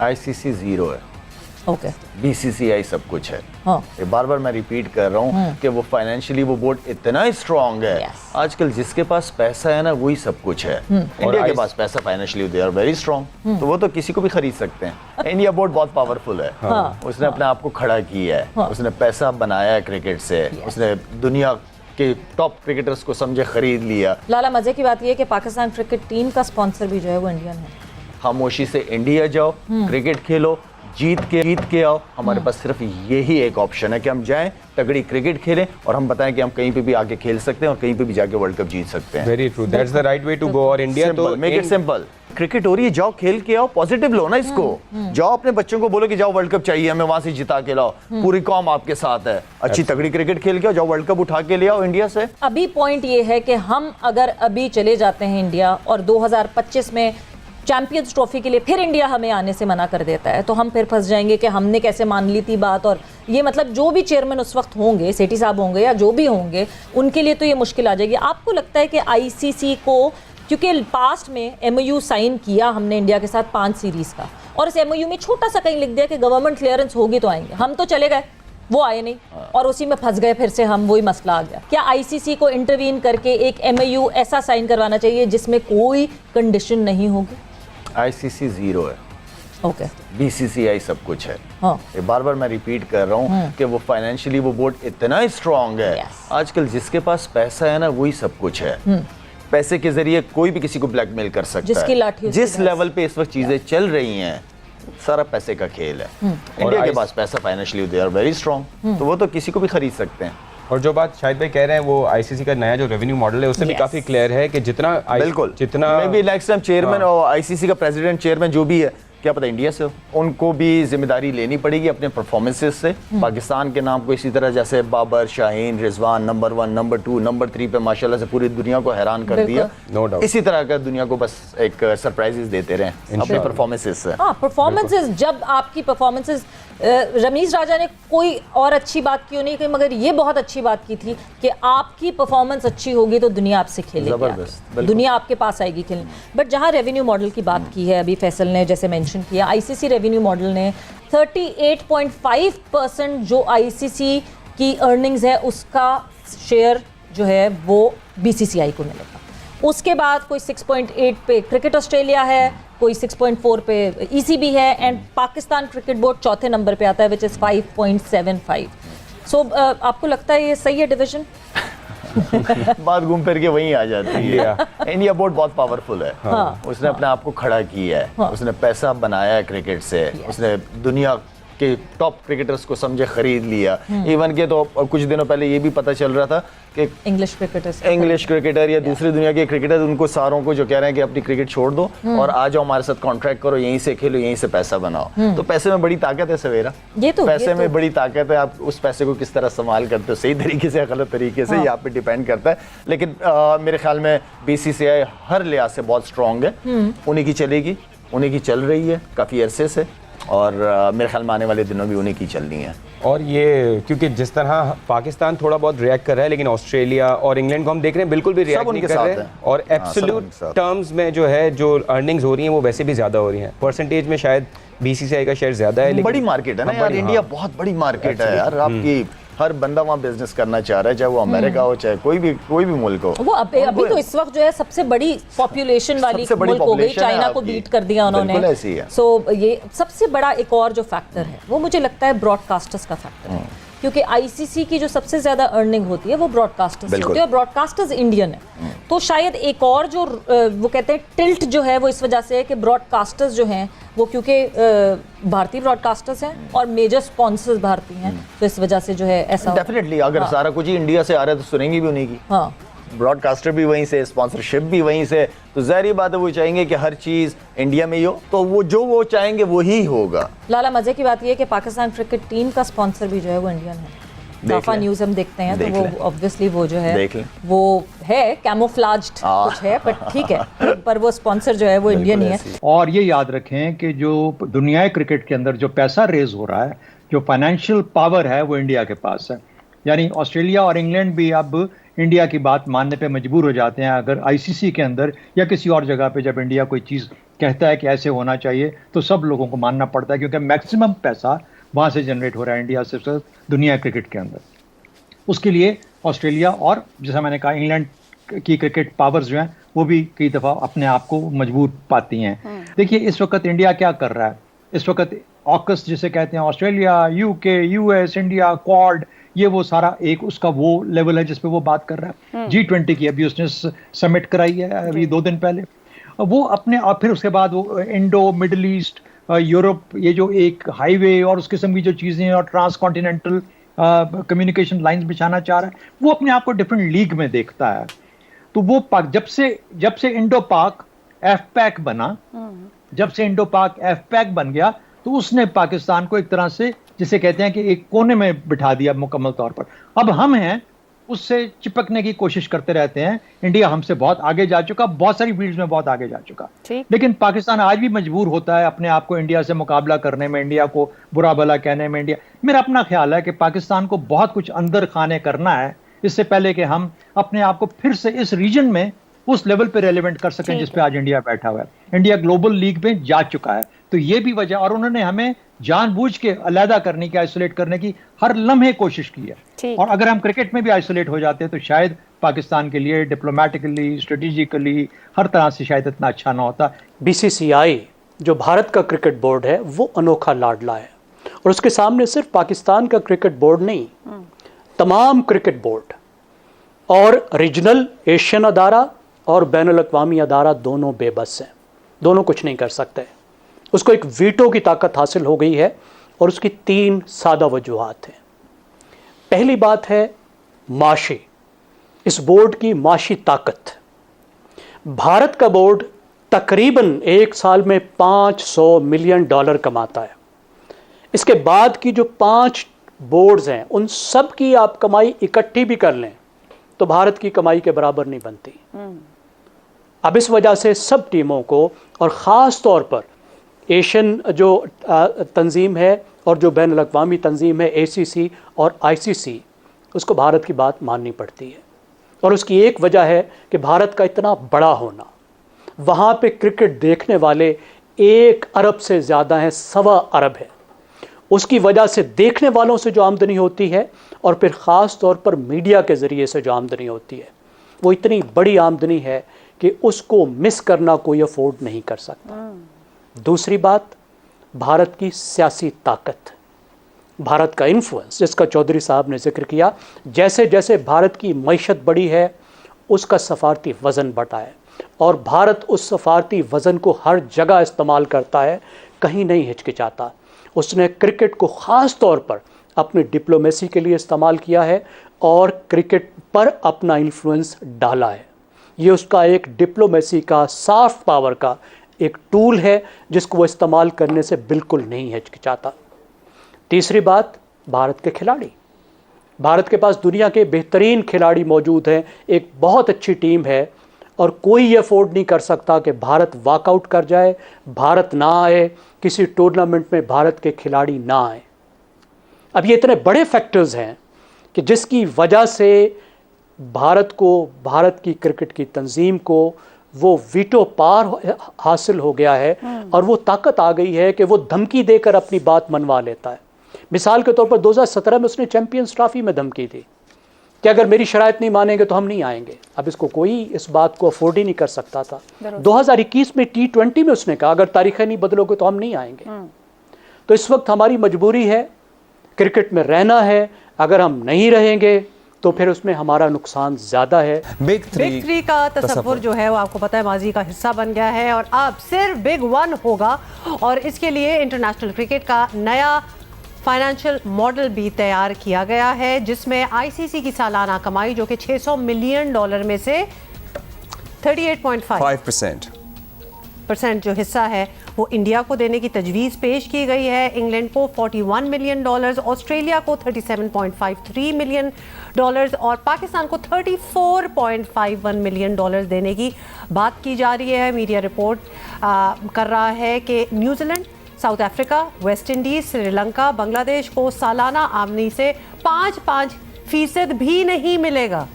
ICC zero है, okay, BCCI सब कुछ है। हाँ, ये बार बार मैं रिपीट कर रहा हूँ कि वो फाइनेंशियली वो बोर्ड इतना स्ट्रांग है। Yes. आजकल जिसके पास पैसा है ना वही सब कुछ है। इंडिया के पास पैसा financially they are very strong, तो वो तो किसी को भी खरीद सकते हैं। इंडिया बोर्ड बहुत पावरफुल है। उसने अपने आप को खड़ा किया है, उसने पैसा बनाया है क्रिकेट से, उसने दुनिया के टॉप क्रिकेटर्स को समझे खरीद लिया। लाला मजे की बात यह है कि पाकिस्तान क्रिकेट टीम का स्पॉन्सर भी जो है वो इंडियन है। खामोशी से इंडिया जाओ, क्रिकेट खेलो, जीत के आओ। हमारे पास सिर्फ यही एक ऑप्शन है कि हम जाएं, तगड़ी क्रिकेट खेलें और हम बताएं कि हम कहीं पे भी आके खेल सकते हैं और कहीं पे भी जाके वर्ल्ड कप जीत सकते हैं। Very true, that's the right way to go. और इंडिया तो मेक इट सिंपल। क्रिकेट हो रही है, जाओ खेल के आओ, पॉजिटिव लो ना इसको। जाओ अपने बच्चों को बोलो कि जाओ वर्ल्ड कप चाहिए हमें, वहां से जिता के लाओ, पूरी कौम आपके साथ है। अच्छी तगड़ी क्रिकेट खेल के आओ, जाओ वर्ल्ड कप उठा के ले आओ इंडिया से। अभी पॉइंट ये है कि हम अगर अभी चले जाते हैं इंडिया और 2025 में चैंपियंस ट्रॉफी के लिए फिर इंडिया हमें आने से मना कर देता है, तो हम फिर फंस जाएंगे कि हमने कैसे मान ली थी बात। और ये मतलब जो भी चेयरमैन उस वक्त होंगे, सेठी साहब होंगे या जो भी होंगे, उनके लिए तो ये मुश्किल आ जाएगी। आपको लगता है कि आईसीसी को, क्योंकि पास्ट में एमओयू साइन किया हमने इंडिया के साथ 5 सीरीज़ का, और इस एमओयू में छोटा सा कहीं लिख दिया कि गवर्नमेंट क्लियरेंस होगी तो आएंगे, हम तो चले गए, वो आए नहीं और उसी में फंस गए, फिर से हम वही मसला आ गया। क्या आईसीसी को इंटरवीन करके एक एमओयू ऐसा साइन करवाना चाहिए जिसमें कोई कंडीशन नहीं होगी? आईसीसी जीरो है, ओके, बीसीसीआई सब कुछ है। हाँ, ये बार बार मैं रिपीट कर रहा हूँ कि वो फाइनेंशियली वो बोर्ड इतना स्ट्रांग है। Yes. आजकल जिसके पास पैसा है ना वही सब कुछ है। पैसे के जरिए कोई भी किसी को ब्लैकमेल कर सकता जिसकी है। लाठी उसकी जिस भैंस। लेवल पे इस वक्त चीजें चल रही हैं, सारा पैसे का खेल है। इंडिया के पास पैसा financially they are very strong, तो वो तो किसी को भी खरीद सकते हैं। और जो बात शाहिद भाई कह रहे हैं वो आईसीसी का नया जो रेवेन्यू मॉडल है उससे भी Yes. काफी क्लियर है कि जितना बिल्कुल, जितना मैं भी नेक्स्ट टाइम चेयरमैन और आईसीसी का प्रेसिडेंट चेयरमैन जो भी है, क्या पता इंडिया से हो, उनको भी जिम्मेदारी लेनी पड़ेगी अपने परफॉर्मेंसेस से। पाकिस्तान के नाम को इसी तरह जैसे Babar, Shaheen, Rizwan number 1, number 2, number 3 पे माशाल्लाह से पूरी दुनिया को हैरान कर दिया। No doubt. इसी तरह का दुनिया को बस एक सरप्राइजेस देते रहें अपने परफॉर्मेंसेस से। हाँ, परफॉर्मेंसेस, जब आपकी परफॉर्मेंसेस, रमीज राजा ने कोई और अच्छी बात क्यों नहीं की, मगर ये बहुत अच्छी बात की थी कि आपकी परफॉर्मेंस अच्छी होगी तो दुनिया आपसे खेलेगी, जबरदस्त, आगे। दुनिया आपके पास आएगी खेलने। बट जहाँ रेवेन्यू मॉडल की बात की है अभी फैसल ने, जैसे मेंशन किया, आईसीसी रेवेन्यू मॉडल ने 38.5% जो आईसीसी की अर्निंग्स है उसका शेयर जो है वो बीसीसीआई को मिलेगा। उसके बाद कोई 6.8 पे क्रिकेट ऑस्ट्रेलिया है, कोई 6.4 पे ईसीबी है, एंड पाकिस्तान क्रिकेट बोर्ड चौथे नंबर पे आता है विच इज़ 5.75। सो आपको लगता है ये सही है डिवीजन? बात घूम फिर के वहीं आ जाती है। इंडिया बोर्ड बहुत पावरफुल है। उसने अपने आप को खड़ा किया है, उसने पैसा बनाया है क्रिकेट से, उसने दुनिया के टॉप क्रिकेटर्स को समझे खरीद लिया। इवन के तो कुछ दिनों पहले ये भी पता चल रहा था कि इंग्लिश क्रिकेटर या दूसरी दुनिया के क्रिकेटर, उनको सारों को जो कह रहे हैं कि अपनी क्रिकेट छोड़ दो और आ जाओ हमारे साथ कॉन्ट्रैक्ट करो, यहीं से खेलो, यहीं से पैसा बनाओ। तो पैसे में बड़ी ताकत है सवेरा, पैसे में बड़ी ताकत है। आप उस पैसे को किस तरह इस्तेमाल करते हो, सही तरीके से या गलत तरीके से, ये आप पे डिपेंड करता है। लेकिन मेरे ख्याल में बीसीसीआई हर लिहाज से बहुत स्ट्रांग है। उन्हीं की चलेगी, उन्हीं की चल रही है काफ़ी अरसे से, और मेरे ख्याल में आने वाले दिनों भी उन्हीं की चलनी है। और ये क्योंकि जिस तरह पाकिस्तान थोड़ा बहुत रिएक्ट कर रहा है, लेकिन ऑस्ट्रेलिया और इंग्लैंड को हम देख रहे हैं बिल्कुल भी रिएक्ट नहीं कर रहे हैं। और एब्सोल्यूट टर्म्स में जो है जो अर्निंग्स हो रही हैं वो वैसे भी ज़्यादा हो रही हैं। परसेंटेज में शायद बीसीसीआई का शेयर ज़्यादा है, लेकिन बड़ी मार्केट है ना यार, इंडिया बहुत बड़ी मार्केट है यार। आपकी हर बंदा वहाँ बिजनेस करना चाह रहा है, चाहे वो अमेरिका हो, चाहे कोई भी मुल्क हो। वो अभी तो इस वक्त जो है सबसे बड़ी पॉपुलेशन वाली मुल्क हो गई, चाइना को बीट कर दिया उन्होंने। सो ये सबसे बड़ा एक और जो फैक्टर है वो मुझे लगता है ब्रॉडकास्टर्स का फैक्टर है, क्योंकि आईसीसी की जो सबसे ज्यादा अर्निंग होती है वो ब्रॉडकास्टर्स होती है और ब्रॉडकास्टर्स इंडियन है। तो शायद एक और जो वो कहते हैं टिल्ट जो है वो इस वजह से है कि ब्रॉडकास्टर्स जो हैं वो क्योंकि भारतीय ब्रॉडकास्टर्स हैं और मेजर स्पॉन्सर्स भारतीय हैं, तो इस वजह से जो है ऐसा डेफिनेटली अगर सारा कुछ ही इंडिया से आ रहा है तो सुनेंगी भी उन्हीं की। हाँ, ब्रॉडकास्टर भी वहीं से, स्पॉन्सरशिप भी वहीं से, तो जाहिर बात है वो चाहेंगे कि हर चीज़ इंडिया में ही हो, तो वो जो वो चाहेंगे वही होगा। लाला मजे की बात यह है कि पाकिस्तान क्रिकेट टीम का स्पॉन्सर भी जो है वो इंडियन है। काफा न्यूज़ हम देखते हैं तो वो ऑब्वियसली वो जो है वो है कैमोफ्लाज्ड कुछ है, बट ठीक है, पर वो स्पॉन्सर जो है वो इंडियन ही है। और ये याद रखें कि जो दुनिया क्रिकेट के अंदर जो पैसा रेज हो रहा है, जो फाइनेंशियल पावर है वो इंडिया के पास है। यानी ऑस्ट्रेलिया और इंग्लैंड भी अब इंडिया की बात मानने पे मजबूर हो जाते हैं अगर आईसीसी के अंदर या किसी और जगह पे जब इंडिया कोई चीज़ कहता है कि ऐसे होना चाहिए, तो सब लोगों को मानना पड़ता है, क्योंकि मैक्सिमम पैसा वहाँ से जनरेट हो रहा है इंडिया से दुनिया क्रिकेट के अंदर। उसके लिए ऑस्ट्रेलिया और जैसा मैंने कहा इंग्लैंड की क्रिकेट पावर्स जो हैं वो भी कई दफ़ा अपने आप को मजबूत पाती हैं। देखिए इस वक्त इंडिया क्या कर रहा है, इस वक्त ऑकस जिसे कहते हैं, Australia, UK, US, India, quad, ये वो सारा एक उसका वो लेवल है जिस पे वो बात कर रहा है। G20 की अभी उसने समिट कराई है अभी 2 दिन पहले। वो अपने और फिर उसके बाद वो इंडो, मिडल ईस्ट, यूरोप, ये जो एक हाईवे और उस किस्म की जो चीज़ें हैं और ट्रांस कॉन्टिनेंटल कम्युनिकेशन लाइंस बिछाना चाह रहा है, वो अपने आप को डिफरेंट लीग में देखता है। तो वो जब से इंडो पाक एफपैक बना, जब से इंडो पाक एफपैक बन गया, तो उसने पाकिस्तान को एक तरह से जिसे कहते हैं कि एक कोने में बिठा दिया मुकम्मल तौर पर। अब हम हैं उससे चिपकने की कोशिश करते रहते हैं। इंडिया हमसे बहुत आगे जा चुका, बहुत सारी फील्ड्स में बहुत आगे जा चुका, लेकिन पाकिस्तान आज भी मजबूर होता है अपने आप को इंडिया से मुकाबला करने में, इंडिया को बुरा भला कहने में। मेरा अपना ख्याल है कि पाकिस्तान को बहुत कुछ अंदर खाने करना है इससे पहले कि हम अपने आप को फिर से इस रीजन में उस लेवल पे रेलेवेंट कर सकें जिस पे आज इंडिया बैठा हुआ है। इंडिया ग्लोबल लीग में जा चुका है, तो ये भी वजह, और उन्होंने हमें जानबूझ के अलहदा करने की, आइसोलेट करने की हर लम्हे कोशिश की है। और अगर हम क्रिकेट में भी आइसोलेट हो जाते हैं तो शायद पाकिस्तान के लिए डिप्लोमेटिकली, स्ट्रेटेजिकली, हर तरह से शायद इतना अच्छा ना होता। BCCI जो भारत का क्रिकेट बोर्ड है वो अनोखा लाडला है, और उसके सामने सिर्फ पाकिस्तान का क्रिकेट बोर्ड नहीं, तमाम क्रिकेट बोर्ड और रीजनल एशियन अदारा और बैनुल-अक़वामी अदारा दोनों बेबस हैं, दोनों कुछ नहीं कर सकते। उसको एक वीटो की ताकत हासिल हो गई है, और उसकी 3 सादा वजूहात हैं। पहली बात है माशी, इस बोर्ड की माशी ताकत। भारत का बोर्ड तकरीबन एक साल में $500 मिलियन कमाता है। इसके बाद की जो 5 बोर्ड्स हैं उन सब की आप कमाई इकट्ठी भी कर लें तो भारत की कमाई के बराबर नहीं बनती। अब इस वजह से सब टीमों को, और ख़ास तौर पर एशियन जो तंजीम है और जो बैनुल-अक़वामी तंजीम है ACC और ICC, उसको भारत की बात माननी पड़ती है। और उसकी एक वजह है कि भारत का इतना बड़ा होना, वहाँ पे क्रिकेट देखने वाले 1 अरब से ज़्यादा हैं, 1.25 अरब है। उसकी वजह से देखने वालों से जो आमदनी होती है और फिर ख़ास तौर पर मीडिया के ज़रिए से जो आमदनी होती है, वो इतनी बड़ी आमदनी है कि उसको मिस करना कोई अफोर्ड नहीं कर सकता। दूसरी बात, भारत की सियासी ताकत, भारत का इन्फ्लुएंस जिसका चौधरी साहब ने जिक्र किया। जैसे जैसे भारत की मईशत बढ़ी है उसका सफारती वज़न बढ़ा है, और भारत उस सफारती वज़न को हर जगह इस्तेमाल करता है, कहीं नहीं हिचकिचाता। उसने क्रिकेट को ख़ास तौर पर अपनी डिप्लोमेसी के लिए इस्तेमाल किया है और क्रिकेट पर अपना इन्फ्लुएंस डाला है। ये उसका एक डिप्लोमेसी का, सॉफ्ट पावर का एक टूल है जिसको वो इस्तेमाल करने से बिल्कुल नहीं हिचकिचाता। तीसरी बात, भारत के खिलाड़ी, भारत के पास दुनिया के बेहतरीन खिलाड़ी मौजूद हैं, एक बहुत अच्छी टीम है, और कोई ये अफोर्ड नहीं कर सकता कि भारत वॉकआउट कर जाए, भारत ना आए, किसी टूर्नामेंट में भारत के खिलाड़ी ना आए। अब ये इतने बड़े फैक्टर्स हैं कि जिसकी वजह से भारत को, भारत की क्रिकेट की तंजीम को वो वीटो पार हासिल हो गया है, और वो ताकत आ गई है कि वो धमकी देकर अपनी बात मनवा लेता है। मिसाल के तौर पर 2017 में उसने चैंपियंस ट्रॉफी में धमकी दी कि अगर मेरी शराइत नहीं मानेंगे तो हम नहीं आएंगे। अब इसको कोई इस बात को अफोर्ड ही नहीं कर सकता था। 2021 में T20 में उसने कहा अगर तारीखें नहीं बदलोगे तो हम नहीं आएंगे। तो इस वक्त हमारी मजबूरी है, क्रिकेट में रहना है। अगर हम नहीं रहेंगे तो फिर उसमें हमारा नुकसान ज़्यादा है। बिग थ्री का तसव्वुर जो है वो आपको पता है माजी का हिस्सा बन गया है, और अब सिर्फ बिग 1 होगा, और इसके लिए इंटरनेशनल क्रिकेट का नया फाइनेंशियल मॉडल भी तैयार किया गया है, जिसमें ICC की सालाना कमाई जो कि $600 मिलियन में से 38.5% जो हिस्सा है वो इंडिया को देने की तजवीज़ पेश की गई है। इंग्लैंड को $41 मिलियन, ऑस्ट्रेलिया को $37.53 मिलियन और पाकिस्तान को $34.51 मिलियन देने की बात की जा रही है। मीडिया रिपोर्ट कर रहा है कि New Zealand, south Africa, West Indies, Sri Lanka, Bangladesh को सालाना आमदनी से 5% भी नहीं मिलेगा।